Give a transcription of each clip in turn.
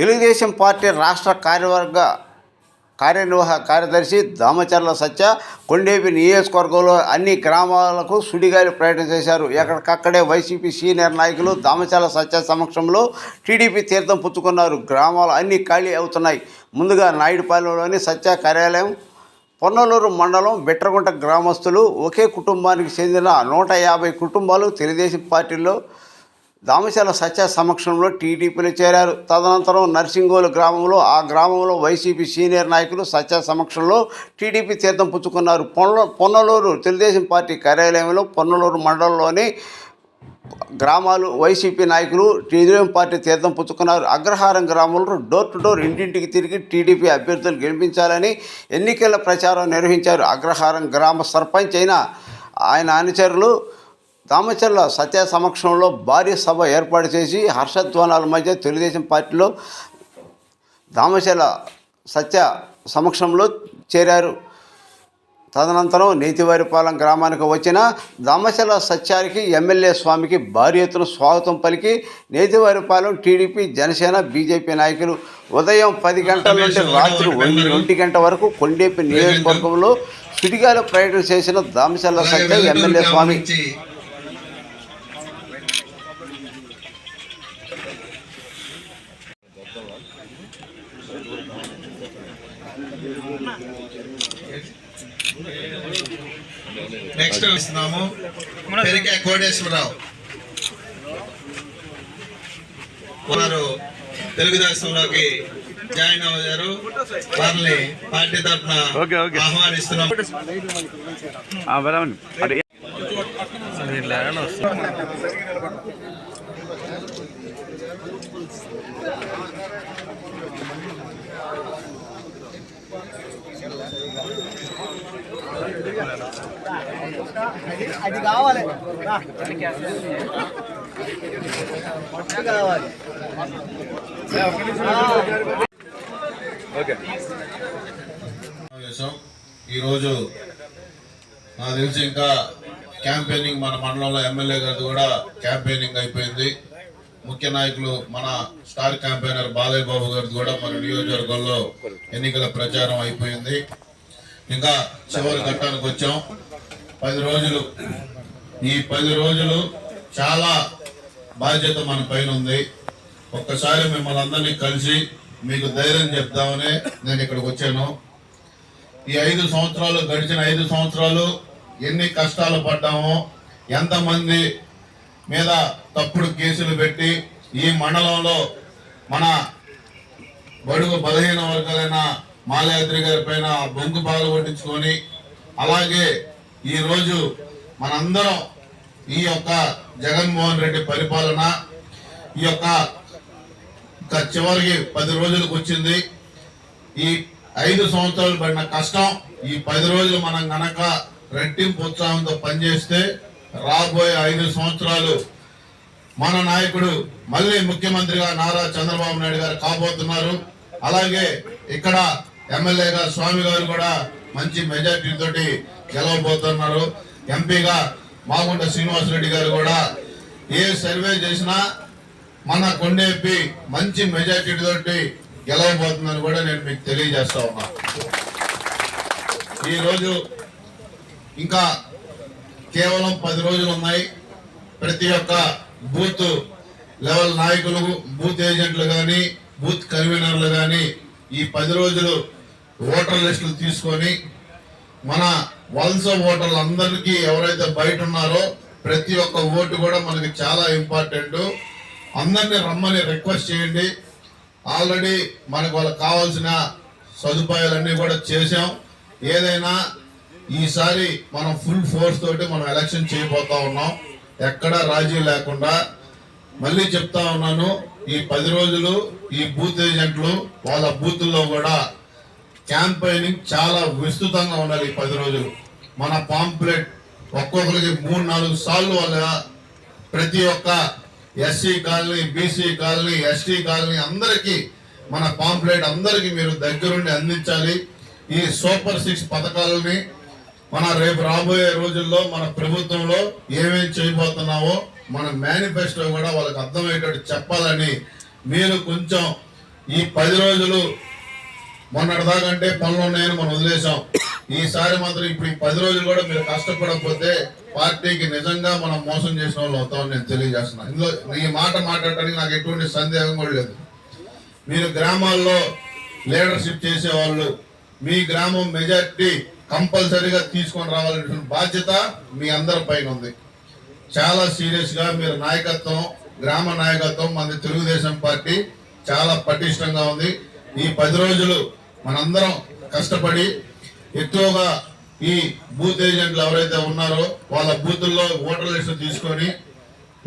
Telugu Desam party రాష్ట్ర కార్యనిర్వాహక కార్యదర్శి దామచర్ల సత్య కొండేపి నియోజకవర్గంలో అన్ని గ్రామాలకు సుడిగాలి పర్యటన చేశారు. ఎక్కడికక్కడే వైసీపీ సీనియర్ నాయకులు దామచర్ల సత్య సమక్షంలో టీడీపీ తీర్థం పుచ్చుకున్నారు. గ్రామాలు అన్నీ ఖాళీ అవుతున్నాయి. ముందుగా నాయుడుపాలెంలోని సత్య కార్యాలయం, పొన్నలూరు మండలం బిట్రగుంట గ్రామస్తులు, ఒకే కుటుంబానికి చెందిన 150 కుటుంబాలు తెలుగుదేశం పార్టీలో దామచర్ల సత్య సమక్షంలో టీడీపీలో చేరారు. తదనంతరం నర్సింగోలు గ్రామంలో వైసీపీ సీనియర్ నాయకులు సత్య సమక్షంలో టీడీపీ తీర్థం పుచ్చుకున్నారు. పొన్నలూరు తెలుగుదేశం పార్టీ కార్యాలయంలో పొన్నలూరు మండలంలోని గ్రామాలు వైసీపీ నాయకులు తెలుగుదేశం పార్టీ తీర్థం పుచ్చుకున్నారు. అగ్రహారం గ్రామంలో డోర్ టు డోర్ ఇంటింటికి తిరిగి టీడీపీ అభ్యర్థులు గెలిపించాలని ఎన్నికల ప్రచారం నిర్వహించారు. అగ్రహారం గ్రామ సర్పంచ్ అయిన ఆయన అనుచరులు దామచర్ల సత్య సమక్షంలో భారీ సభ ఏర్పాటు చేసి హర్షధ్వానాల మధ్య తెలుగుదేశం పార్టీలో దామచర్ల సత్య సమక్షంలో చేరారు. తదనంతరం నేతివారిపాలెం గ్రామానికి వచ్చిన దామచర్ల సత్యానికి ఎమ్మెల్యే స్వామికి భారీ ఎత్తున స్వాగతం పలికి నేతివారిపాలెం టీడీపీ, జనసేన, బీజేపీ నాయకులు ఉదయం 10 గంటల నుండి రాత్రి 1 గంట వరకు కొండేపి నియోజకవర్గంలో సుడిగాలి పర్యటన చేసిన దామచర్ల సత్య ఎమ్మెల్యే స్వామి నెక్స్ట్ ఇస్తున్నాము పెరికే కోటేశ్వరరావు వారు తెలుగుదేశంలోకి జాయిన్ అయ్యారు. వారిని పార్టీ తరఫున ఆహ్వానిస్తున్నాము. అది కావాలి కావాలి. ఈరోజు నాకు తెలిసి ఇంకా క్యాంపెయినింగ్ మన మండలంలో ఎమ్మెల్యే గారిది కూడా క్యాంపెయినింగ్ అయిపోయింది. ముఖ్య నాయకులు మన స్టార్ క్యాంపెయినర్ బాలయ్య బాబు గారిది కూడా మన నియోజకవర్గంలో ఎన్నికల ప్రచారం అయిపోయింది. ఇంకా చివరి ఘట్టానికి వచ్చాం. 10 రోజులు, ఈ 10 రోజులు చాలా బాధ్యత మన పైన ఉంది. ఒక్కసారి మిమ్మల్ని అందరినీ కలిసి మీకు ధైర్యం చెప్దామని నేను ఇక్కడికి వచ్చాను. ఈ 5 సంవత్సరాలు, గడిచిన 5 సంవత్సరాలు ఎన్ని కష్టాలు పడ్డామో, ఎంతమంది మీద తప్పుడు కేసులు పెట్టి ఈ మండలంలో మన బడుగు బలహీన వర్గాలైన మాలయాద్రి గారి పైన బొంగు బాలు పట్టించుకొని, అలాగే ఈరోజు మనందరం ఈ యొక్క జగన్మోహన్ రెడ్డి పరిపాలన ఈ యొక్క చివరికి 10 రోజులకు వచ్చింది. ఈ 5 సంవత్సరాలు పడిన కష్టం ఈ 10 రోజులు మనం గనక రెట్టింపు ఉత్సాహంతో పనిచేస్తే రాబోయే 5 సంవత్సరాలు మన నాయకుడు మళ్ళీ ముఖ్యమంత్రిగా నారా చంద్రబాబు నాయుడు గారు కాబోతున్నారు. అలాగే ఇక్కడ ఎమ్మెల్యేగా స్వామి గారు కూడా మంచి మెజార్టీ తోటి గెలవబోతున్నారు. ఎంపీగా మాగుంట శ్రీనివాసరెడ్డి గారు కూడా ఏ సర్వే చేసినా మన కొండేపి మంచి మెజార్టీ తోటి గెలవబోతుందని కూడా నేను మీకు తెలియజేస్తా ఉన్నా. ఈరోజు ఇంకా కేవలం 10 రోజులు ఉన్నాయి. ప్రతి ఒక్క బూత్ లెవెల్ నాయకులు, బూత్ ఏజెంట్లు కానీ, బూత్ కన్వీనర్లు కానీ ఈ 10 రోజులు ఓటర్ లిస్టులు తీసుకొని మన వలస ఓటర్లు అందరికీ ఎవరైతే బయట ఉన్నారో ప్రతి ఒక్క ఓటు కూడా మనకి చాలా ఇంపార్టెంట్. అందరినీ రమ్మని రిక్వెస్ట్ చేయండి. ఆల్రెడీ మనకు వాళ్ళకి కావాల్సిన సదుపాయాలన్నీ కూడా చేసాం. ఏదైనా ఈసారి మనం ఫుల్ ఫోర్స్ తోటి మనం ఎలక్షన్ చేయబోతా ఉన్నాం, ఎక్కడా రాజీ లేకుండా. మళ్ళీ చెప్తా ఉన్నాను, ఈ 10 రోజులు ఈ బూత్ ఏజెంట్లు వాళ్ళ బూతుల్లో కూడా క్యాంపెయినింగ్ చాలా విస్తృతంగా ఉండాలి. ఈ 10 రోజులు మన పాంప్లెట్ ఒక్కొక్కరికి 3-4 సార్లు వాళ్ళ ప్రతి ఒక్క SC colony, BC colony, ST colony అందరికీ మన పాంప్లెట్ అందరికీ మీరు దగ్గరుండి అందించాలి. ఈ సూపర్ 6 పథకాలని మన రేపు రాబోయే రోజుల్లో మన ప్రభుత్వంలో ఏమేం చేయబోతున్నావో మన మేనిఫెస్టో కూడా వాళ్ళకి అర్థమయ్యేటట్టు చెప్పాలని మీరు కొంచెం ఈ 10 రోజులు మొన్నటిదాకా అంటే పనులు ఉన్నాయని మనం వదిలేసాం. ఈసారి మాత్రం ఇప్పుడు ఈ 10 రోజులు కూడా మీరు కష్టపడకపోతే పార్టీకి నిజంగా మనం మోసం చేసిన వాళ్ళు అవుతామని నేను తెలియజేస్తున్నాను. ఇందులో ఈ మాట మాట్లాడటానికి నాకు ఎటువంటి సందేహం కూడా లేదు. మీరు గ్రామాల్లో లీడర్షిప్ చేసేవాళ్ళు, మీ గ్రామం మెజార్టీ కంపల్సరీగా తీసుకొని రావాలనే బాధ్యత మీ అందరి పైన ఉంది. చాలా సీరియస్ గా మీరు నాయకత్వం, గ్రామ నాయకత్వం మన తెలుగుదేశం పార్టీ చాలా పటిష్టంగా ఉంది. ఈ 10 రోజులు మనందరం కష్టపడి ఎక్కువగా ఈ బూత్ ఏజెంట్లు ఎవరైతే ఉన్నారో వాళ్ళ బూతుల్లో ఓటర్ లిస్టు తీసుకొని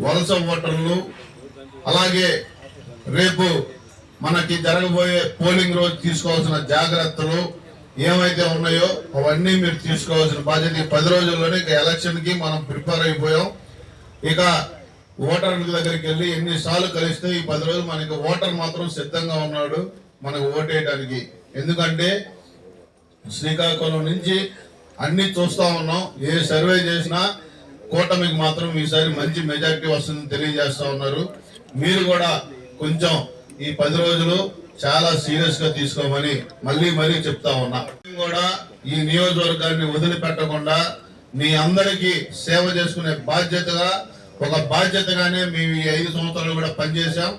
వలస ఓటర్లు, అలాగే రేపు మనకి జరగబోయే పోలింగ్ రోజు తీసుకోవాల్సిన జాగ్రత్తలు ఏమైతే ఉన్నాయో అవన్నీ మీరు తీసుకోవాల్సిన బాధ్యత. ఈ 10 రోజుల్లోనే ఇక ఎలక్షన్ కి మనం ప్రిపేర్ అయిపోయాం. ఇక ఓటర్ల దగ్గరికి వెళ్ళి ఎన్నిసార్లు కలిస్తే ఈ 10 రోజులు మనకి ఓటర్ మాత్రం సిద్ధంగా ఉన్నాడు మనకు ఓటేయడానికి. ఎందుకంటే శ్రీకాకుళం నుంచి అన్ని చూస్తా ఉన్నాం. ఏ సర్వే చేసినా కూటమికి మాత్రం ఈసారి మంచి మెజారిటీ వస్తుందని తెలియజేస్తా ఉన్నారు. మీరు కూడా కొంచెం ఈ 10 రోజులు చాలా సీరియస్ గా తీసుకోమని మళ్ళీ చెప్తా ఉన్నా. కూడా ఈ నియోజకవర్గాన్ని వదిలిపెట్టకుండా మీ అందరికీ సేవ చేసుకునే బాధ్యతగా, ఒక బాధ్యతగానే మేము ఈ 5 సంవత్సరాలు కూడా పనిచేశాం.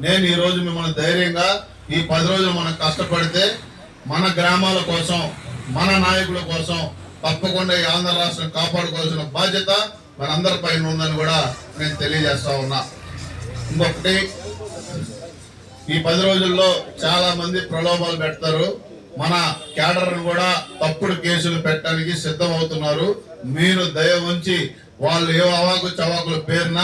నేను ఈ రోజు మిమ్మల్ని ధైర్యంగా ఈ 10 రోజులు మనం కష్టపడితే మన గ్రామాల కోసం, మన నాయకుల కోసం తప్పకుండా ఈ ఆంధ్ర రాష్ట్రం కాపాడుకోవాల్సిన బాధ్యత మనందరి పైన ఉందని కూడా నేను తెలియజేస్తా ఉన్నా. ఇంకొకటి, ఈ 10 రోజుల్లో చాలా మంది ప్రలోభాలు పెడతారు. మన క్యాడర్ కూడా తప్పుడు కేసులు పెట్టడానికి సిద్ధం అవుతున్నారు. మీరు దయ ఉంచి వాళ్ళు ఏ అవాకు చవాకుల పేరున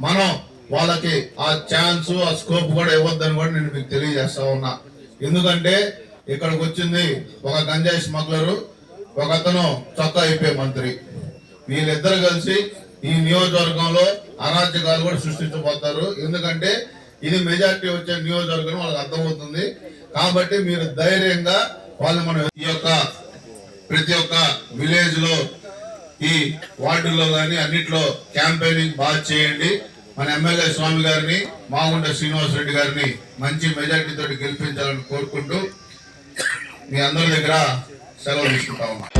మనం వాళ్ళకి ఆ ఛాన్స్, ఆ స్కోప్ కూడా ఇవ్వద్దని కూడా నేను మీకు తెలియజేస్తా ఉన్నా. ఎందుకంటే ఇక్కడికి వచ్చింది ఒక గంజాయి స్మగ్లరు, ఒక అతను చొక్కా అయిపోయే మంత్రి. వీళ్ళిద్దరు కలిసి ఈ నియోజకవర్గంలో అరాచకాలు కూడా సృష్టించబోతారు. ఎందుకంటే ఇది మెజారిటీ వచ్చే నియోజకవర్గం వాళ్ళకి అర్థమవుతుంది. కాబట్టి మీరు ధైర్యంగా వాళ్ళు మనం ఈ యొక్క ప్రతి ఒక్క విలేజ్ లో, ఈ వార్డుల్లో కానీ అన్నిట్లో క్యాంపెయినింగ్ బాగా చేయండి. మన ఎమ్మెల్యే స్వామి గారిని, మాగుంట శ్రీనివాస్ రెడ్డి గారిని మంచి మెజారిటీ తోటి గెలిపించాలని కోరుకుంటూ మీ అందరి దగ్గర సెలవు తీసుకుంటా ఉన్నా.